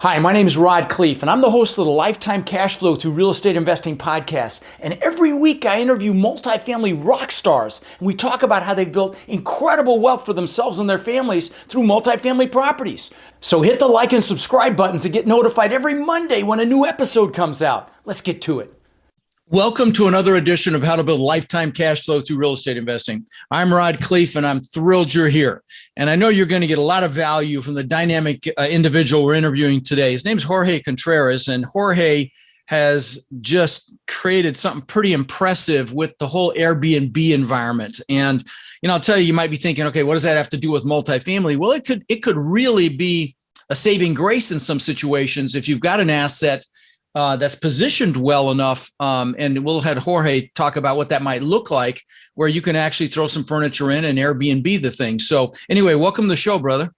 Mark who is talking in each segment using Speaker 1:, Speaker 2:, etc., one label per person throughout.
Speaker 1: Hi, my name is Khleif, and I'm the host of the Lifetime Cashflow through Real Estate Investing podcast. And every week I interview multifamily rock stars, and we talk about how they've built incredible wealth for themselves and their families through multifamily properties. So hit the like and subscribe buttons to get notified every Monday when a new episode comes out. Let's get to it. Welcome to another edition of How to Build Lifetime Cash Flow Through Real Estate Investing. I'm Khleif, and I'm thrilled you're here. And I know you're going to get a lot of value from the dynamic individual we're interviewing today. His name is Jorge Contreras, and Jorge has just created something pretty impressive with the whole Airbnb environment. And I'll tell you, you might be thinking, okay, what does that have to do with multifamily? Well, it could really be a saving grace in some situations if you've got an asset that's positioned well enough, and we'll have Jorge talk about what that might look like, where you can actually throw some furniture in and Airbnb the thing. So anyway, welcome to the show, brother.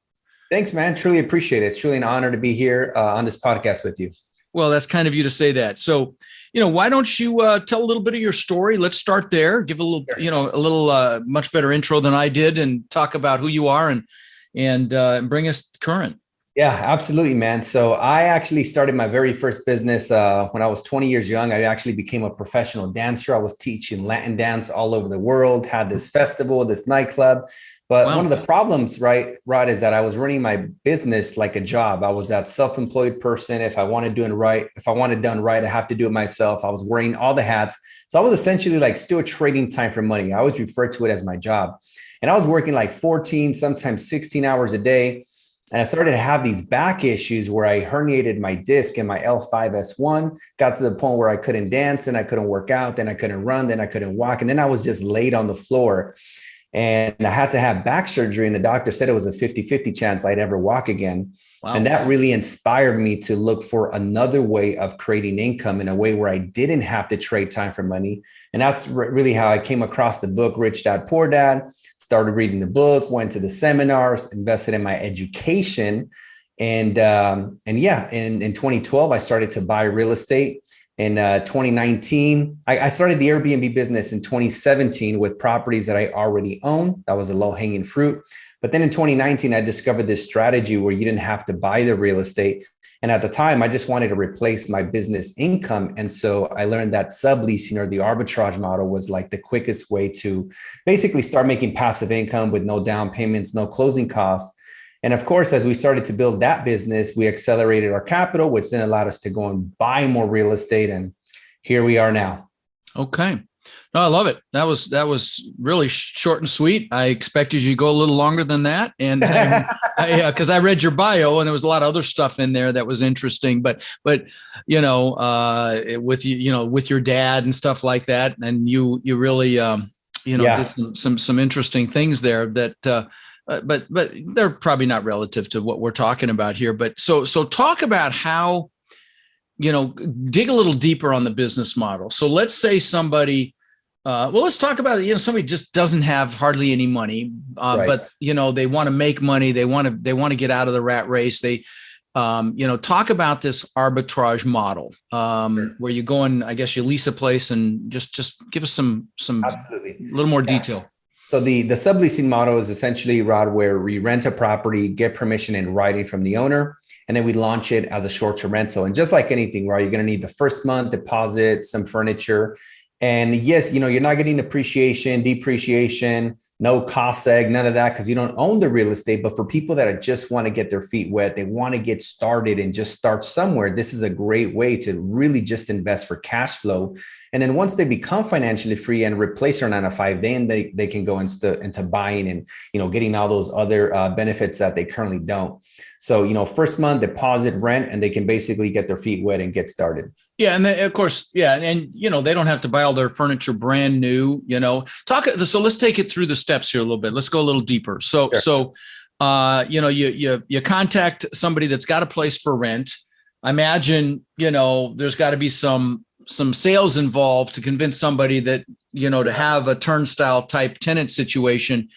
Speaker 2: Thanks, man. Truly appreciate it. It's truly an honor to be here on this podcast with you.
Speaker 1: Well, that's kind of you to say that. So, why don't you tell a little bit of your story? Let's start there. Give a little, much better intro than I did, and talk about who you are and bring us current.
Speaker 2: Yeah, absolutely, man. So I actually started my very first business when I was 20 years young. I actually became a professional dancer. I was teaching Latin dance all over the world, had this festival, this nightclub. But One of the problems, right, Rod, is that I was running my business like a job. I was that self-employed person. If I wanted done right, I have to do it myself. I was wearing all the hats. So I was essentially like still trading time for money. I always refer to it as my job. And I was working like 14, sometimes 16 hours a day. And I started to have these back issues where I herniated my disc in my L5S1, got to the point where I couldn't dance, and I couldn't work out, then I couldn't run, then I couldn't walk. And then I was just laid on the floor, and I had to have back surgery. And the doctor said it was a 50-50 chance I'd ever walk again. Wow. And that really inspired me to look for another way of creating income in a way where I didn't have to trade time for money. And that's really how I came across the book, Rich Dad, Poor Dad. Started reading the book, went to the seminars, invested in my education. And in 2012, I started to buy real estate. In 2019, I started the Airbnb business in 2017 with properties that I already own. That was a low-hanging fruit. But then in 2019, I discovered this strategy where you didn't have to buy the real estate. And at the time, I just wanted to replace my business income. And so I learned that subleasing, or the arbitrage model, was like the quickest way to basically start making passive income with no down payments, no closing costs. And of course, as we started to build that business, we accelerated our capital, which then allowed us to go and buy more real estate. And here we are now.
Speaker 1: Okay. No, I love it. That was really short and sweet. I expected you to go a little longer than that. And because I read your bio, and there was a lot of other stuff in there that was interesting, but with your dad and stuff like that. And you really, did some interesting things there that, but they're probably not relative to what we're talking about here. But so talk about how, dig a little deeper on the business model. So let's say somebody, let's talk about, somebody just doesn't have hardly any money, right. But they want to make money. They want to get out of the rat race. They, talk about this arbitrage model, sure. Where you go and I guess you lease a place, and just give us some
Speaker 2: Absolutely.
Speaker 1: A little more detail.
Speaker 2: So the subleasing model is essentially, Rod, where we rent a property, get permission in writing from the owner, and then we launch it as a short-term rental. And just like anything, right, you're going to need the first month deposit, some furniture. And yes, you're not getting appreciation, depreciation, no cost seg, none of that, because you don't own the real estate. But for people that just want to get their feet wet, they want to get started and just start somewhere, this is a great way to really just invest for cash flow. And then once they become financially free and replace their 9-to-5, then they can go into buying and, getting all those other benefits that they currently don't. So, first month deposit, rent, and they can basically get their feet wet and get started.
Speaker 1: Yeah. And then, of course, yeah. And, they don't have to buy all their furniture brand new, so let's take it through the steps here a little bit. Let's go a little deeper. So, sure. You contact somebody that's got a place for rent. I imagine, there's got to be some sales involved to convince somebody that, to have a turnstile type tenant situation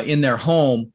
Speaker 1: in their home.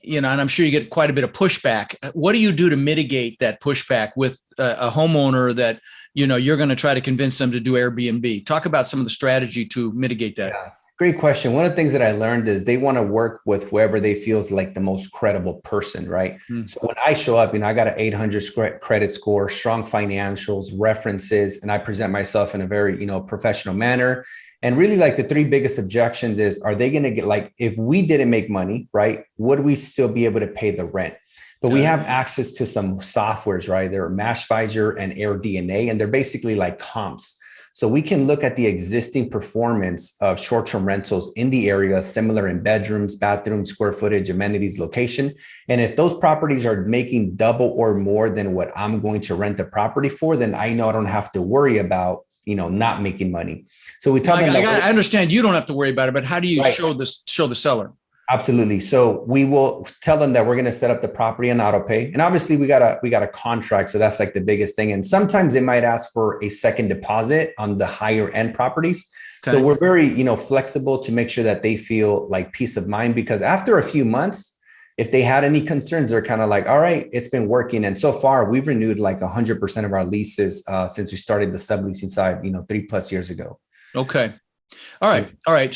Speaker 1: And I'm sure you get quite a bit of pushback. What do you do to mitigate that pushback with a homeowner that, you're going to try to convince them to do Airbnb? Talk about some of the strategy to mitigate that.
Speaker 2: Yeah. Great question. One of the things that I learned is they want to work with whoever they feel is like the most credible person, right?
Speaker 1: Mm.
Speaker 2: So when I show up, I got an 800 credit score, strong financials, references, and I present myself in a very, professional manner. And really like the three biggest objections is, are they going to get like, if we didn't make money, right, would we still be able to pay the rent? But we have access to some softwares, right? They're MashVisor and AirDNA, and they're basically like comps. So we can look at the existing performance of short-term rentals in the area, similar in bedrooms, bathrooms, square footage, amenities, location. And if those properties are making double or more than what I'm going to rent the property for, then I know I don't have to worry about, not making money. So we tell them
Speaker 1: I understand you don't have to worry about it, but how do you show the seller?
Speaker 2: Absolutely. So we will tell them that we're going to set up the property on auto pay. And obviously we got a contract. So that's like the biggest thing. And sometimes they might ask for a second deposit on the higher end properties. Okay. So we're very, flexible to make sure that they feel like peace of mind, because after a few months, if they had any concerns, they're kind of like, all right, it's been working. And so far we've renewed like 100% of our leases since we started the subleasing side, 3+ years ago.
Speaker 1: Okay. All right. All right.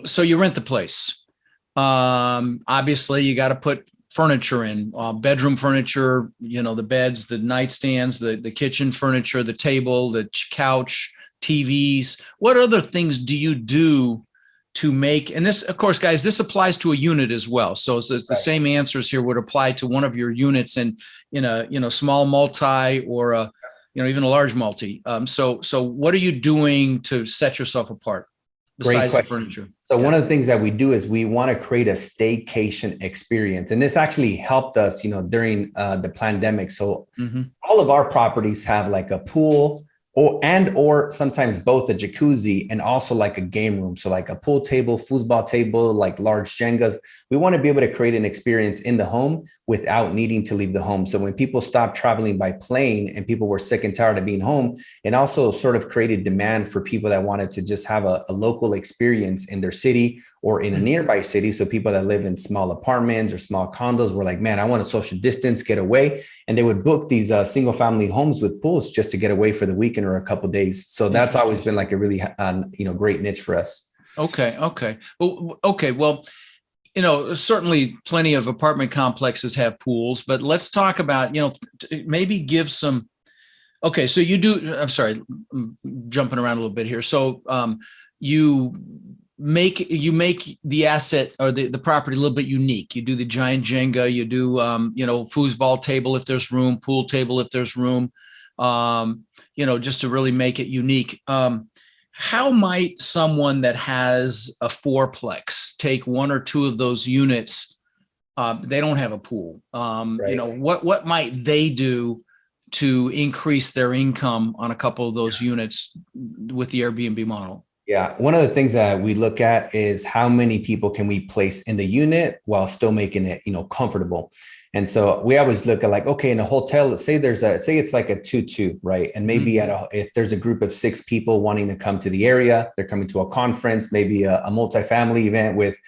Speaker 1: So you rent the place. Obviously you got to put furniture in, bedroom furniture, the beds, the nightstands, the kitchen furniture, the table, the couch, TVs. What other things do you do to make, and this, of course, guys, this applies to a unit as well. So it's the same answers here would apply to one of your units in a small multi or even a large multi. So what are you doing to set yourself apart besides the furniture?
Speaker 2: So one of the things that we do is we want to create a staycation experience. And this actually helped us, during the pandemic. So all of our properties have like a pool or sometimes both a jacuzzi and also like a game room. So like a pool table, foosball table, like large Jengas. We want to be able to create an experience in the home without needing to leave the home. So when people stopped traveling by plane and people were sick and tired of being home, it also sort of created demand for people that wanted to just have a local experience in their city or in a nearby city. So people that live in small apartments or small condos were like, man, I want to social distance, get away. And they would book these single family homes with pools just to get away for the weekend or a couple of days. So that's always been like a really, great niche for us.
Speaker 1: Okay. Well, certainly plenty of apartment complexes have pools, but let's talk about, maybe give some. Okay. So you do, I'm sorry, I'm jumping around a little bit here. So you make the asset or the property a little bit unique. You do the giant Jenga, you do, foosball table if there's room, pool table if there's room, just to really make it unique. How might someone that has a fourplex take one or two of those units? They don't have a pool. What might they do to increase their income on a couple of those units with the Airbnb model?
Speaker 2: Yeah. One of the things that we look at is how many people can we place in the unit while still making it, comfortable. And so we always look at like, okay, in a hotel, let's say it's like a 2-2, right? And maybe if there's a group of 6 people wanting to come to the area, they're coming to a conference, maybe a multifamily event with,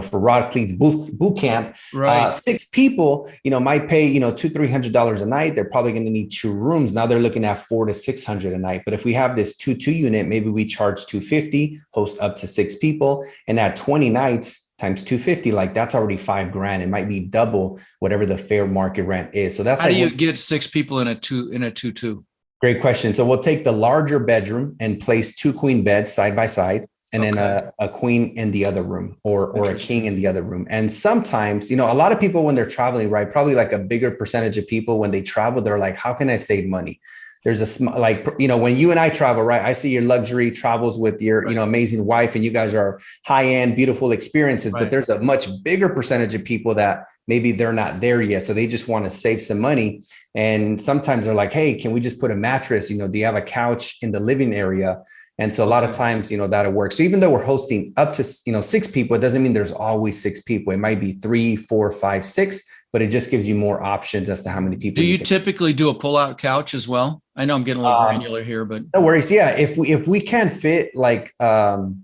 Speaker 2: for Rod Khleif's boot camp, right. 6 people, might pay, $200-$300 a night. They're probably going to need 2 rooms. Now they're looking at $400 to $600 a night. But if we have this 2-2 unit, maybe we charge $250, host up to 6 people, and at 20 nights, times 250, like that's already $5,000. It might be double whatever the fair market rent is. So that's
Speaker 1: how do you get 6 people in a 2-2? Great
Speaker 2: question. So we'll take the larger bedroom and place 2 queen beds side by side, and then a queen in the other room or a king in the other room. And sometimes, a lot of people when they're traveling, right, probably like a bigger percentage of people when they travel, they're like, how can I save money? There's when you and I travel, right? I see your luxury travels with your, amazing wife, and you guys are high end, beautiful experiences, but there's a much bigger percentage of people that maybe they're not there yet. So they just want to save some money. And sometimes they're like, hey, can we just put a mattress? Do you have a couch in the living area? And so a lot of times, that'll work. So even though we're hosting up to, 6 people, it doesn't mean there's always 6 people. It might be 3, 4, 5, 6, but it just gives you more options as to how many people.
Speaker 1: Do you typically do a pull-out couch as well? I know I'm getting a little granular here, but
Speaker 2: no worries. Yeah, if we can't fit like the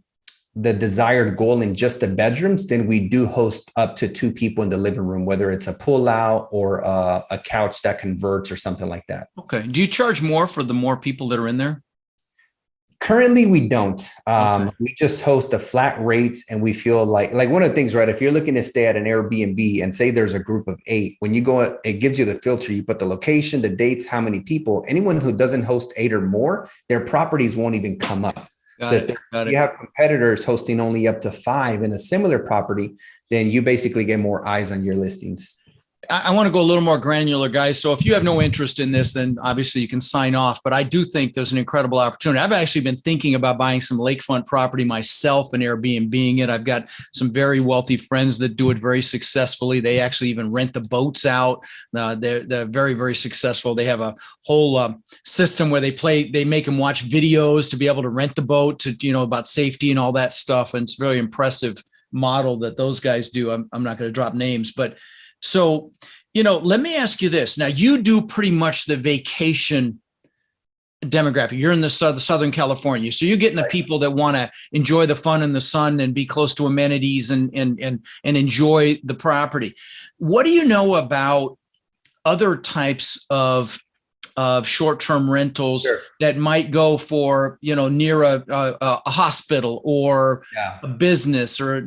Speaker 2: desired goal in just the bedrooms, then we do host up to 2 people in the living room, whether it's a pull-out or a couch that converts or something like that.
Speaker 1: Okay. Do you charge more for the more people that are in there?
Speaker 2: Currently, we don't.
Speaker 1: Okay.
Speaker 2: We just host a flat rates, and we feel like one of the things, right? If you're looking to stay at an Airbnb and say there's a group of 8, when you go, it gives you the filter. You put the location, the dates, how many people. Anyone who doesn't host 8 or more, their properties won't even come up.
Speaker 1: Got
Speaker 2: So
Speaker 1: it. Got
Speaker 2: if you
Speaker 1: it.
Speaker 2: have competitors hosting only up to 5 in a similar property, then you basically get more eyes on your listings.
Speaker 1: I want to go a little more granular, guys. So if you have no interest in this, then obviously you can sign off. But I do think there's an incredible opportunity. I've actually been thinking about buying some lakefront property myself and Airbnb-ing it. I've got some very wealthy friends that do it very successfully. They actually even rent the boats out. They're very, very successful. They have a whole system where they make them watch videos to be able to rent the boat to, about safety and all that stuff. And it's a very impressive model that those guys do. I'm not going to drop names, but so, let me ask you this. Now, you do pretty much the vacation demographic. You're in the Southern California. So you're getting the people that want to enjoy the fun in the sun and be close to amenities and enjoy the property. What do you know about other types of short-term rentals that might go for, near a hospital or a business or,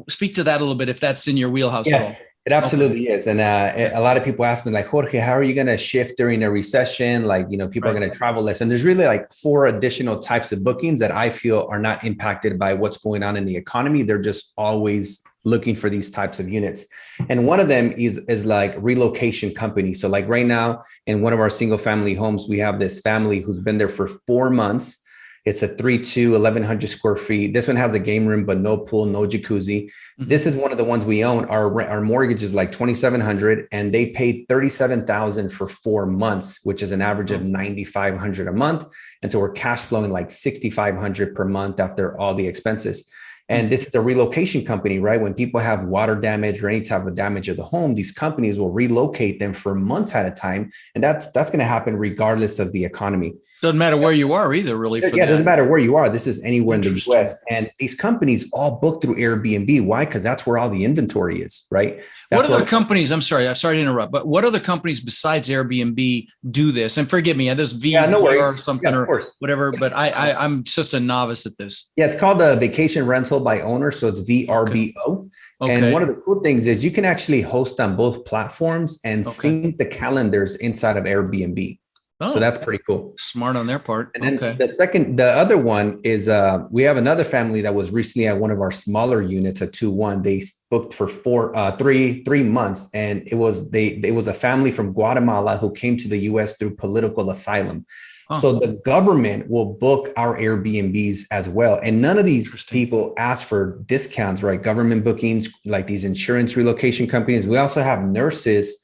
Speaker 1: speak to that a little bit if that's in your wheelhouse at all.
Speaker 2: It absolutely is. And a lot of people ask me like, Jorge, how are you going to shift during a recession? Like, people are going to travel less. And there's really like 4 additional types of bookings that I feel are not impacted by what's going on in the economy. They're just always looking for these types of units. And one of them is like relocation companies. So like right now in one of our single family homes, we have this family who's been there for 4 months. It's a 3-2, 1,100 square feet. This one has a game room, but no pool, no jacuzzi. Mm-hmm. This is one of the ones we own. Our mortgage is like $2,700, and they paid $37,000 for 4 months, which is an average of $9,500 a month. And so we're cash flowing like $6,500 per month after all the expenses. And this is a relocation company, right? When people have water damage or any type of damage of the home, these companies will relocate them for months at a time. And that's going to happen regardless of the economy.
Speaker 1: Doesn't matter where you are either, really.
Speaker 2: It doesn't matter where you are. This is anywhere in the US. And these companies all book through Airbnb. Why? Because that's where all the inventory is, right?
Speaker 1: What other companies, I'm sorry to interrupt, but what other companies besides Airbnb do this? And forgive me, there's or something or whatever, but I'm just a novice at this.
Speaker 2: Yeah, it's called a vacation rental by owner. So it's VRBO. Okay. And one of the cool things is you can actually host on both platforms and sync the calendars inside of Airbnb. Oh, so that's pretty cool.
Speaker 1: Smart on their part.
Speaker 2: And then the other one is we have another family that was recently at one of our smaller units at 2-1. They booked for 3 months, and it was a family from Guatemala who came to the US through political asylum. Oh. So the government will book our Airbnbs as well. And none of these people ask for discounts, right? Government bookings, like these insurance relocation companies. We also have nurses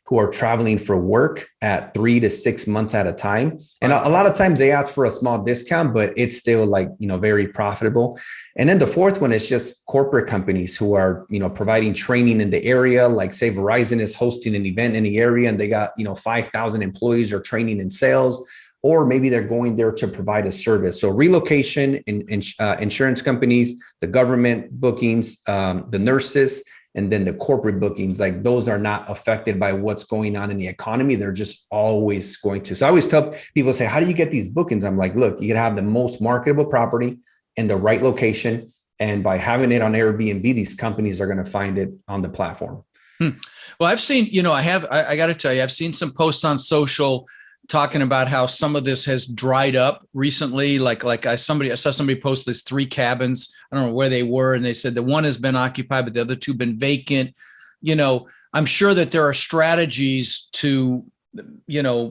Speaker 2: who are traveling for work at 3 to 6 months at a time. And a lot of times they ask for a small discount, but it's still like, very profitable. And then the fourth one is just corporate companies who are, providing training in the area. Like say Verizon is hosting an event in the area and they got, 5,000 employees or training in sales, or maybe they're going there to provide a service. So relocation, insurance companies, the government bookings, the nurses, and then the corporate bookings, like those are not affected by what's going on in the economy. They're just always going to. So I always tell people, say, how do you get these bookings? I'm like, look, you can have the most marketable property in the right location. And by having it on Airbnb, these companies are going to find it on the platform.
Speaker 1: Well, I've seen, I got to tell you, I've seen some posts on social talking about how some of this has dried up recently. I saw somebody post this 3 cabins. I don't know where they were. And they said the one has been occupied, but the other 2 been vacant. I'm sure that there are strategies to,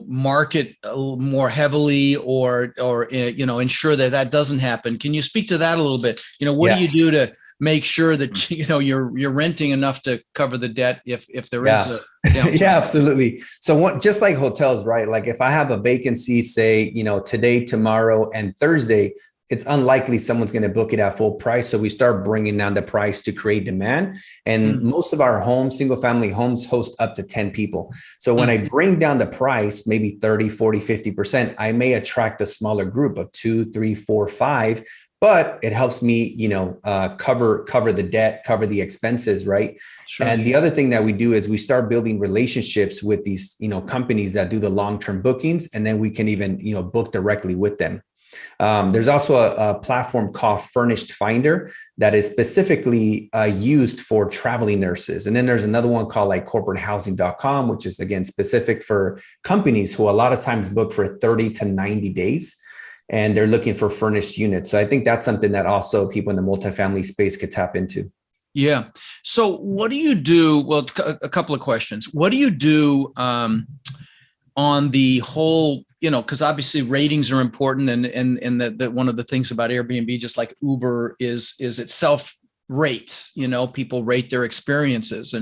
Speaker 1: market a little more heavily or ensure that doesn't happen. Can you speak to that a little bit? What do you do to make sure that, you're renting enough to cover the debt if there is a downtime?
Speaker 2: Yeah, absolutely. So just like hotels, right? Like if I have a vacancy, say, today, tomorrow, and Thursday, it's unlikely someone's going to book it at full price. So we start bringing down the price to create demand. And most of our homes, single family homes, host up to 10 people. So when I bring down the price, maybe 30, 40, 50%, I may attract a smaller group of 2, 3, 4, 5. But it helps me, cover the debt, cover the expenses, right? Sure. And the other thing that we do is we start building relationships with these, companies that do the long-term bookings, and then we can even, book directly with them. There's also a platform called Furnished Finder that is specifically used for traveling nurses. And then there's another one called like corporatehousing.com, which is again specific for companies who a lot of times book for 30 to 90 days. And they're looking for furnished units. So I think that's something that also people in the multifamily space could tap into.
Speaker 1: Yeah. So what do you do? Well, a couple of questions. What do you do on the whole, because obviously ratings are important, and that one of the things about Airbnb, just like Uber, is itself rates. People rate their experiences,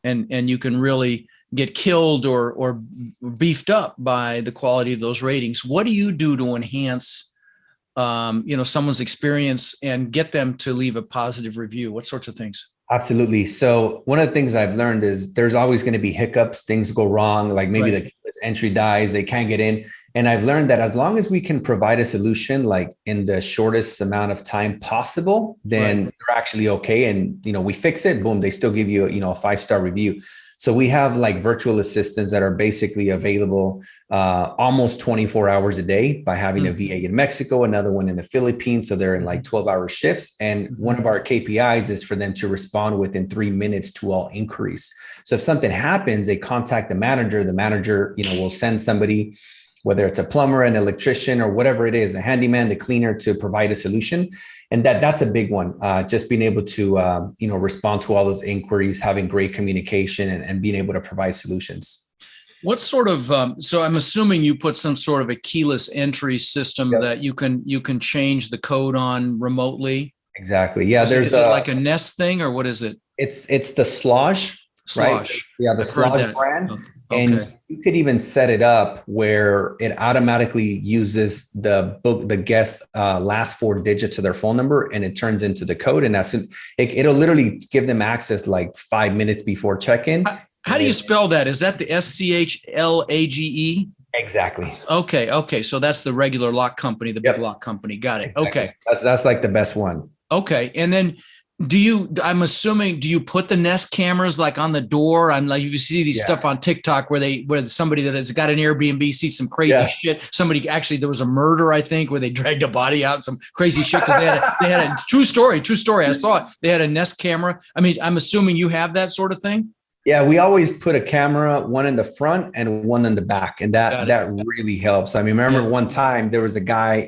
Speaker 1: and you can really get killed or beefed up by the quality of those ratings. What do you do to enhance someone's experience and get them to leave a positive review? What sorts of things?
Speaker 2: Absolutely. So one of the things I've learned is there's always going to be hiccups, things go wrong, like maybe the entry dies, they can't get in. And I've learned that as long as we can provide a solution like in the shortest amount of time possible, then they're actually okay. And, we fix it, boom, they still give you, a 5-star review. So we have like virtual assistants that are basically available almost 24 hours a day by having a VA in Mexico, another one in the Philippines. So they're in like 12-hour shifts. And one of our KPIs is for them to respond within 3 minutes to all inquiries. So if something happens, they contact the manager. The manager, will send somebody, whether it's a plumber, an electrician, or whatever it is, the handyman, the cleaner, to provide a solution. And that's a big one. Just being able to, respond to all those inquiries, having great communication, and being able to provide solutions.
Speaker 1: What sort of, so I'm assuming you put some sort of a keyless entry system that you can change the code on remotely?
Speaker 2: Exactly. Yeah.
Speaker 1: Is it like a Nest thing, or what is it?
Speaker 2: It's the Slosh. Right? Yeah, the Slosh brand. Okay. And you could even set it up where it automatically uses the guest's last 4 digits of their phone number, and it turns into the code. And it'll literally give them access like 5 minutes before check-in.
Speaker 1: How do you spell that? Is that the SCHLAGE?
Speaker 2: Exactly.
Speaker 1: Okay. So that's the regular lock company, the big lock company. Got it. Exactly. Okay.
Speaker 2: That's like the best one.
Speaker 1: Okay. And then do you put the Nest cameras like on the door? I'm like, you see these stuff on TikTok where somebody that has got an Airbnb sees some crazy shit. Somebody actually, there was a murder, I think, where they dragged a body out, some crazy shit. They had a true story. I saw it. They had a Nest camera. I mean, I'm assuming you have that sort of thing.
Speaker 2: Yeah, we always put a camera, one in the front and one in the back. And that really helps. I mean, remember one time there was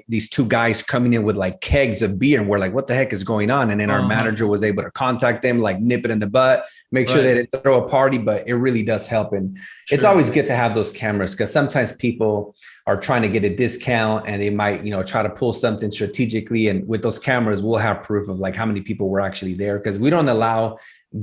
Speaker 2: these 2 guys coming in with like kegs of beer, and we're like, what the heck is going on? And then our manager was able to contact them, like nip it in the butt, make sure they didn't throw a party, but it really does help. And it's always good to have those cameras, because sometimes people are trying to get a discount and they might, try to pull something strategically. And with those cameras, we'll have proof of like how many people were actually there, because we don't allow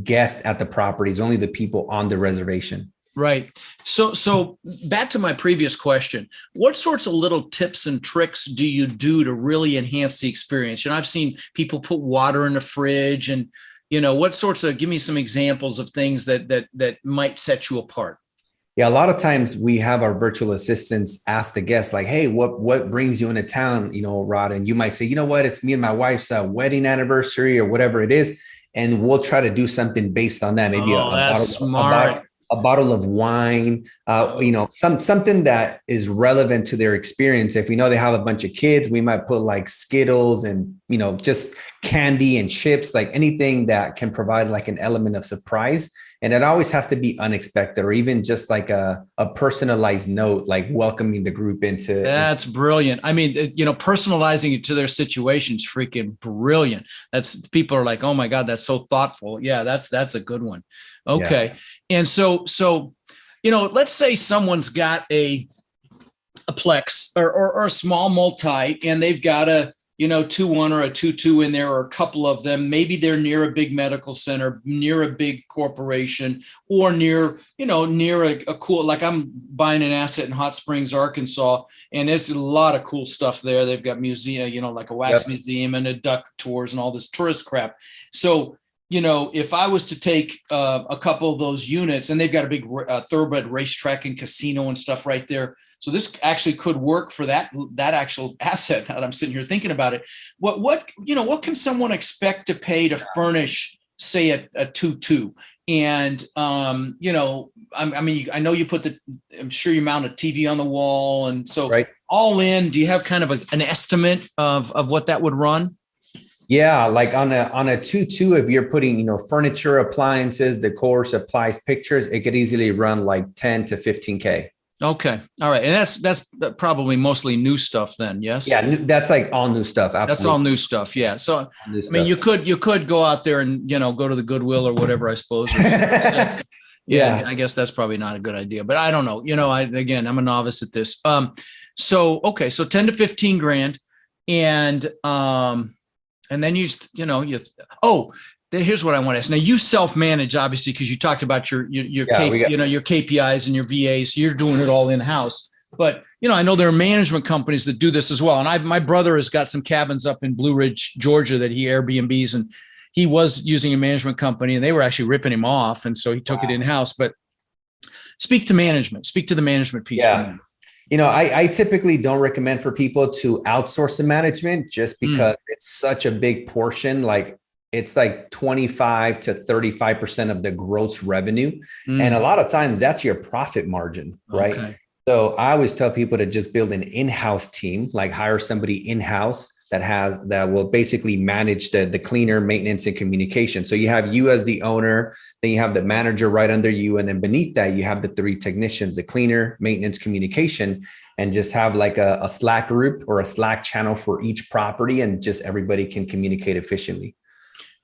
Speaker 2: guests at the properties, only the people on the reservation.
Speaker 1: Right. So back to my previous question, what sorts of little tips and tricks do you do to really enhance the experience? I've seen people put water in the fridge, and, give me some examples of things that might set you apart.
Speaker 2: Yeah, a lot of times we have our virtual assistants ask the guests like, hey, what brings you into town, Rod? And you might say, it's me and my wife's wedding anniversary or whatever it is. And we'll try to do something based on that. Maybe a bottle of wine, something that is relevant to their experience. If we know they have a bunch of kids, we might put like Skittles and, just candy and chips, like anything that can provide like an element of surprise. And it always has to be unexpected, or even just like a personalized note, like welcoming the group into.
Speaker 1: That's brilliant. I mean, personalizing it to their situation is freaking brilliant. People are like, oh my God, that's so thoughtful. Yeah, that's a good one. Okay. Yeah. And so, let's say someone's got a plex or a small multi, and they've got a 2-1 or a 2-2 in there, or a couple of them. Maybe they're near a big medical center, near a big corporation, or near a cool, like I'm buying an asset in Hot Springs, Arkansas, and there's a lot of cool stuff there. They've got museum, like a wax museum and a duck tours and all this tourist crap. So, if I was to take a couple of those units, and they've got a big thoroughbred racetrack and casino and stuff right there. So this actually could work for that actual asset. Now that I'm sitting here thinking about it, what can someone expect to pay to furnish, say, a 2-2? And I know you put I'm sure you mount a TV on the wall, and so all in, do you have kind of an estimate of what that would run?
Speaker 2: Yeah, like on a 2.2, if you're putting, furniture, appliances, decor, supplies, pictures, it could easily run like 10 to 15K.
Speaker 1: Okay. All right. And that's probably mostly new stuff then. Yes.
Speaker 2: Yeah, that's like all new stuff. Absolutely.
Speaker 1: That's all new stuff. Yeah. So, I mean, you could go out there and, go to the Goodwill or whatever, I suppose. Yeah. I guess that's probably not a good idea, but I don't know. I'm a novice at this. So 10 to 15 grand. And then here's what I want to ask. Now you self-manage, obviously, because you talked about your KPIs and your VAs. So you're doing it all in-house. But I know there are management companies that do this as well. And my brother has got some cabins up in Blue Ridge, Georgia, that he Airbnbs, and he was using a management company, and they were actually ripping him off, and so he took it in-house. But speak to management. Speak to the management piece.
Speaker 2: Yeah. I typically don't recommend for people to outsource the management just because it's such a big portion. Like it's like 25 to 35% of the gross revenue. And a lot of times that's your profit margin, right? Okay. So I always tell people to just build an in-house team, like hire somebody in-house that will basically manage the cleaner, maintenance, and communication. So you have you as the owner, then you have the manager right under you. And then beneath that, you have the 3 technicians, the cleaner, maintenance, communication, and just have like a Slack group or a Slack channel for each property, and just everybody can communicate efficiently.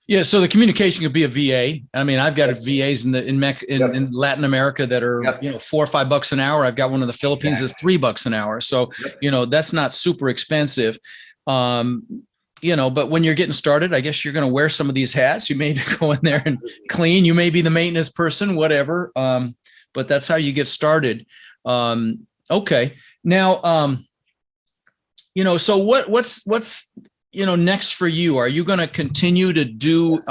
Speaker 1: Yeah, so the communication could be a VA. I mean, I've got VAs in Latin America that are $4 or $5 an hour. I've got one in the Philippines that's $3 an hour. So that's not super expensive. But when you're getting started, I guess you're going to wear some of these hats. You may go in there and clean. You may be the maintenance person, whatever. But that's how you get started. Okay. Now, so what's next for you? Are you going to continue to do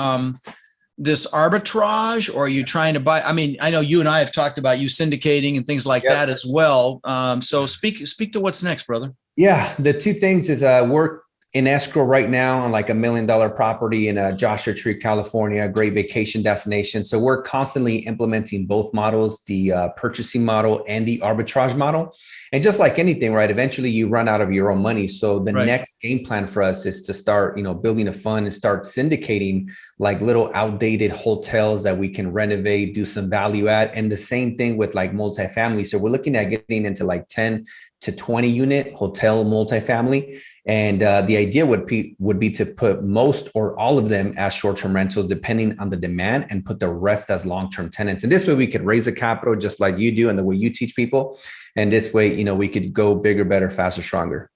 Speaker 1: this arbitrage, or are you trying to buy? I mean, I know you and I have talked about you syndicating and things like that as well. So speak to what's next, brother. Yeah,
Speaker 2: the 2 things is we're in escrow right now on like $1 million property in Joshua Tree, California, a great vacation destination. So we're constantly implementing both models, the purchasing model and the arbitrage model. And just like anything, right, eventually you run out of your own money. So the next game plan for us is to start, building a fund and start syndicating like little outdated hotels that we can renovate, do some value add. And the same thing with like multifamily. So we're looking at getting into like 10 to 20 unit hotel multifamily. And the idea would be to put most or all of them as short-term rentals, depending on the demand, and put the rest as long-term tenants. And this way we could raise the capital just like you do and the way you teach people. And this way, we could go bigger, better, faster, stronger.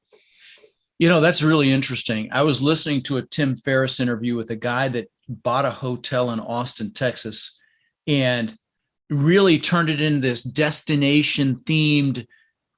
Speaker 1: That's really interesting. I was listening to a Tim Ferriss interview with a guy that bought a hotel in Austin, Texas, and really turned it into this destination themed,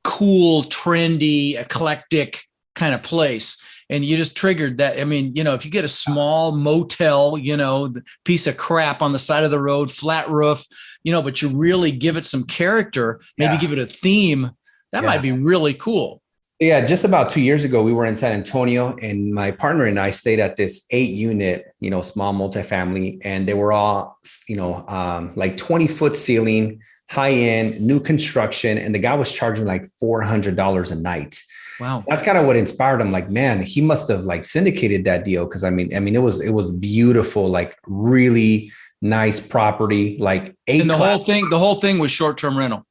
Speaker 1: cool, trendy, eclectic kind of place. And you just triggered that. I mean, if you get a small motel, the piece of crap on the side of the road, flat roof, but you really give it some character, maybe give it a theme, that might be really cool.
Speaker 2: Yeah. Just about 2 years ago, we were in San Antonio, and my partner and I stayed at this 8-unit, small multifamily, and they were all, like 20-foot ceiling, high end, new construction. And the guy was charging like $400 a night.
Speaker 1: Wow.
Speaker 2: That's kind of what inspired him. Like, man, he must have like syndicated that deal. Cause I mean, it was beautiful, like really nice property, like
Speaker 1: and the whole thing was short-term rental.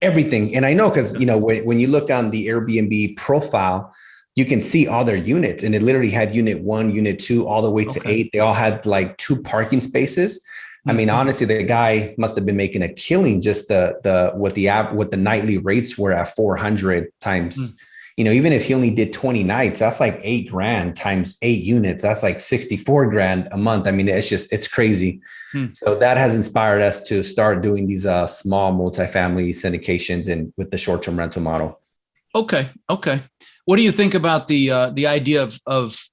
Speaker 2: Everything. And I know, cause when you look on the Airbnb profile, you can see all their units, and it literally had unit 1, unit 2, all the way to 8. They all had like 2 parking spaces. I mean, honestly, the guy must have been making a killing just what the nightly rates were at 400 times. Even if he only did 20 nights, that's like $8,000 times 8 units. That's like $64,000 a month. I mean, it's crazy. So that has inspired us to start doing these small multifamily syndications and with the short-term rental model.
Speaker 1: Okay. What do you think about the idea of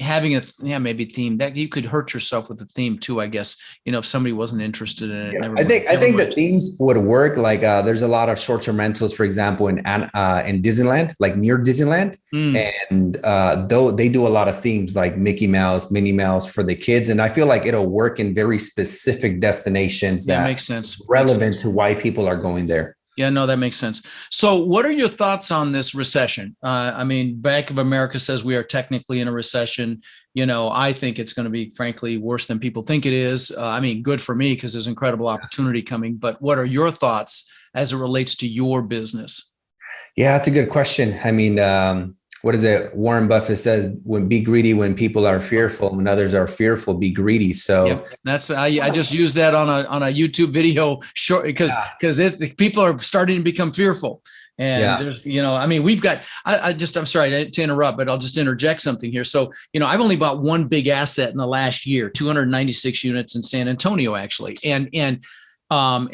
Speaker 1: having maybe theme that you could hurt yourself with the theme too, I guess, if somebody wasn't interested in it.
Speaker 2: I think the themes would work. Like there's a lot of short-term rentals, for example, in Disneyland, like near Disneyland. And though they do a lot of themes like Mickey Mouse, Minnie Mouse for the kids. And I feel like it'll work in very specific destinations that
Speaker 1: makes sense.
Speaker 2: Relevant to why people are going there.
Speaker 1: Yeah, no, that makes sense. So what are your thoughts on this recession? I mean, Bank of America says we are technically in a recession. I think it's going to be, frankly, worse than people think it is. I mean, good for me because there's incredible opportunity coming. But what are your thoughts as it relates to your business?
Speaker 2: Yeah, that's a good question. I mean, what is it? Warren Buffett says, "When be greedy when people are fearful, when others are fearful, be greedy." So
Speaker 1: yep, that's I just used that on a YouTube video short because people are starting to become fearful. And there's, I mean, we've got, I'm sorry to interrupt, but I'll just interject something here. So, I've only bought one big asset in the last year, 296 units in San Antonio, actually. And I've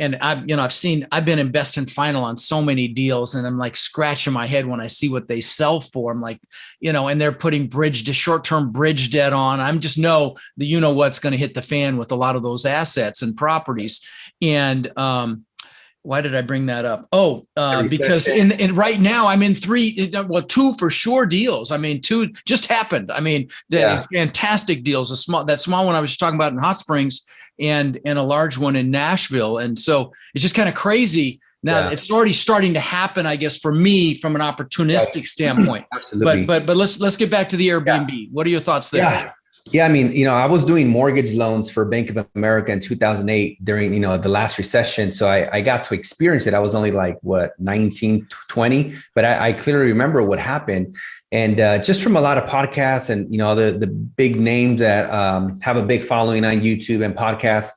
Speaker 1: been investing final on so many deals, and I'm like scratching my head when I see what they sell for. I'm like, and they're putting short-term bridge debt on. I'm just know what's going to hit the fan with a lot of those assets and properties. And, why did I bring that up? Oh, because in right now I'm in two for sure deals. I mean, two just happened. I mean, fantastic deals. That small one I was talking about in Hot Springs, and a large one in Nashville. And so it's just kind of crazy. Now it's already starting to happen, I guess, for me from an opportunistic standpoint.
Speaker 2: Absolutely.
Speaker 1: But let's get back to the Airbnb. Yeah. What are your thoughts there?
Speaker 2: Yeah, I mean, I was doing mortgage loans for Bank of America in 2008 during, the last recession. So I got to experience it. I was only like, 19, 20, but I clearly remember what happened. And just from a lot of podcasts and, the big names that have a big following on YouTube and podcasts,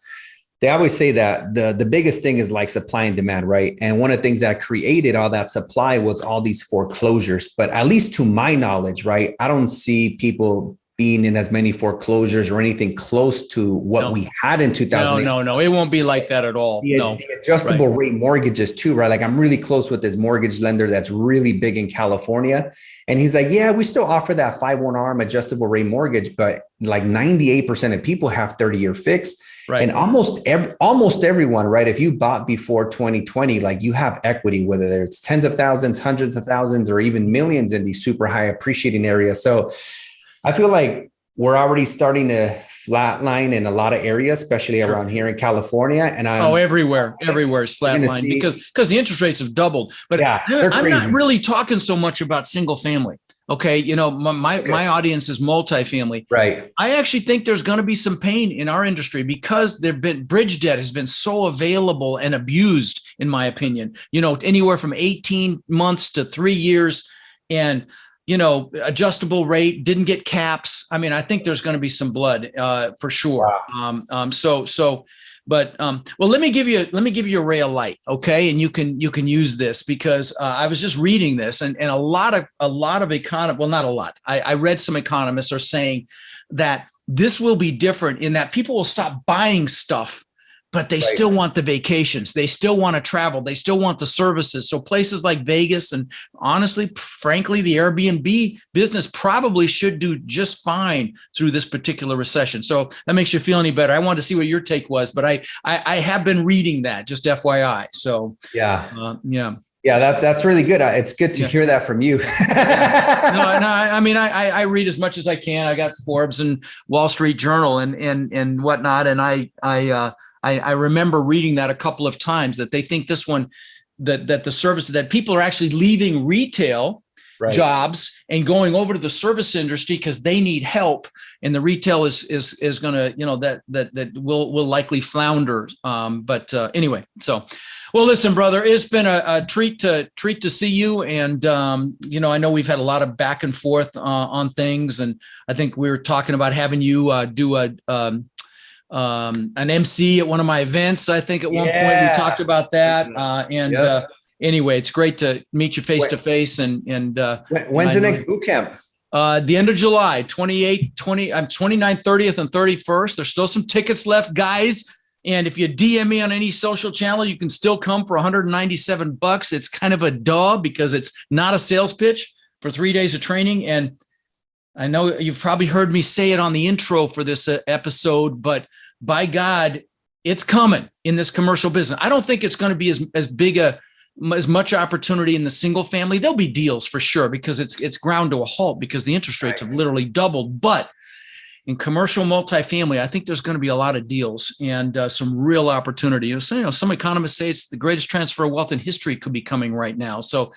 Speaker 2: they always say that the biggest thing is like supply and demand, right? And one of the things that created all that supply was all these foreclosures. But at least to my knowledge, right, I don't see people being in as many foreclosures or anything close to what we had in 2008.
Speaker 1: No, it won't be like that at all.
Speaker 2: The adjustable rate mortgages too, right? Like I'm really close with this mortgage lender that's really big in California. And he's like, yeah, we still offer that 5/1 ARM adjustable rate mortgage, but like 98% of people have 30-year fixed. Right. And almost everyone, right? If you bought before 2020, like you have equity, whether it's tens of thousands, hundreds of thousands, or even millions in these super high appreciating areas. So I feel like we're already starting to flatline in a lot of areas, especially around here in California. And
Speaker 1: everywhere is flatline because the interest rates have doubled. But I'm not really talking so much about single family. Okay. My audience is multifamily.
Speaker 2: Right.
Speaker 1: I actually think there's going to be some pain in our industry because bridge debt has been so available and abused, in my opinion, anywhere from 18 months to 3 years. And adjustable rate, didn't get caps. I mean, I think there's going to be some blood for sure. Wow. Well, let me give you a ray of light. Okay. And you can use this because I was just reading this and a lot of economists, well, not a lot. I read some economists are saying that this will be different in that people will stop buying stuff, but they still want the vacations. They still want to travel. They still want the services. So places like Vegas and honestly, frankly, the Airbnb business probably should do just fine through this particular recession. So that makes you feel any better. I wanted to see what your take was, but I have been reading that, just FYI. So
Speaker 2: yeah, that's really good. It's good to hear that from you.
Speaker 1: No, I mean, I read as much as I can. I got Forbes and Wall Street Journal and whatnot. And I remember reading that a couple of times that they think this one, that the services that people are actually leaving retail jobs and going over to the service industry because they need help, and the retail is going to, that will likely flounder. But anyway, so. Well, listen, brother, it's been a treat to see you. And, I know we've had a lot of back and forth on things. And I think we were talking about having you do an MC at one of my events. I think at one point we talked about that. Anyway, it's great to meet you face to face. And
Speaker 2: when's the next boot camp?
Speaker 1: The end of July, 29th, 30th, and 31st. There's still some tickets left, guys. And if you DM me on any social channel, you can still come for $197. It's kind of a duh because it's not a sales pitch for 3 days of training. And I know you've probably heard me say it on the intro for this episode, but by God, it's coming in this commercial business. I don't think it's going to be as much opportunity in the single family. There'll be deals for sure because it's ground to a halt because the interest rates have literally doubled. But in commercial multifamily, I think there's going to be a lot of deals and some real opportunity. Some economists say it's the greatest transfer of wealth in history could be coming right now. So,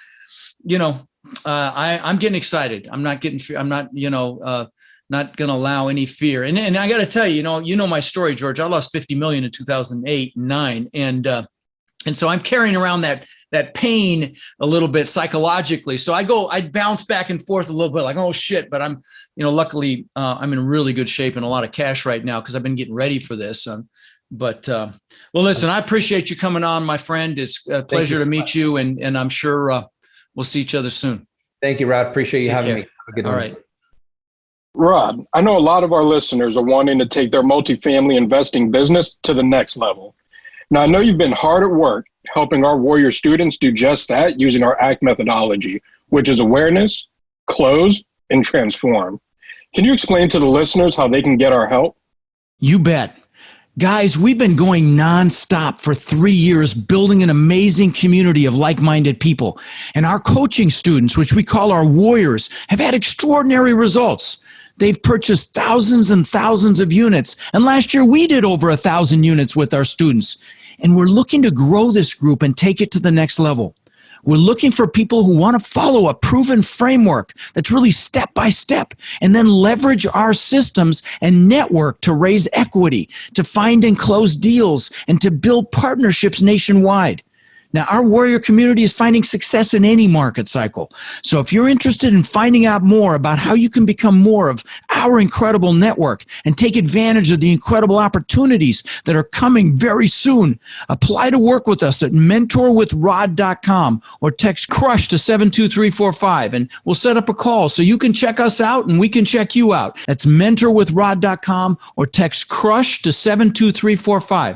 Speaker 1: I'm getting excited. I'm not going to allow any fear. And I got to tell you, my story, George. I lost 50 million in 2008 and 9, and so I'm carrying around that pain a little bit psychologically. So I bounce back and forth a little bit, like, oh shit. But I'm, luckily I'm in really good shape and a lot of cash right now because I've been getting ready for this. Well, listen, I appreciate you coming on, my friend. It's a pleasure to meet you, and I'm sure we'll see each other soon.
Speaker 2: Thank you, Rod. Appreciate you having me. Have a good
Speaker 1: All
Speaker 2: one.
Speaker 1: right.
Speaker 3: Rod, I know a lot of our listeners are wanting to take their multifamily investing business to the next level. Now, I know you've been hard at work helping our Warrior students do just that using our ACT methodology, which is awareness, close, and transform. Can you explain to the listeners how they can get our help?
Speaker 1: You bet. Guys, we've been going nonstop for 3 years, building an amazing community of like-minded people. And our coaching students, which we call our Warriors, have had extraordinary results. They've purchased thousands and thousands of units. And last year, we did over 1,000 units with our students. And we're looking to grow this group and take it to the next level. We're looking for people who want to follow a proven framework that's really step by step, and then leverage our systems and network to raise equity, to find and close deals, and to build partnerships nationwide. Now, our Warrior community is finding success in any market cycle. So if you're interested in finding out more about how you can become more of our incredible network and take advantage of the incredible opportunities that are coming very soon, apply to work with us at mentorwithrod.com or text CRUSH to 72345, and we'll set up a call so you can check us out and we can check you out. That's mentorwithrod.com or text CRUSH to 72345.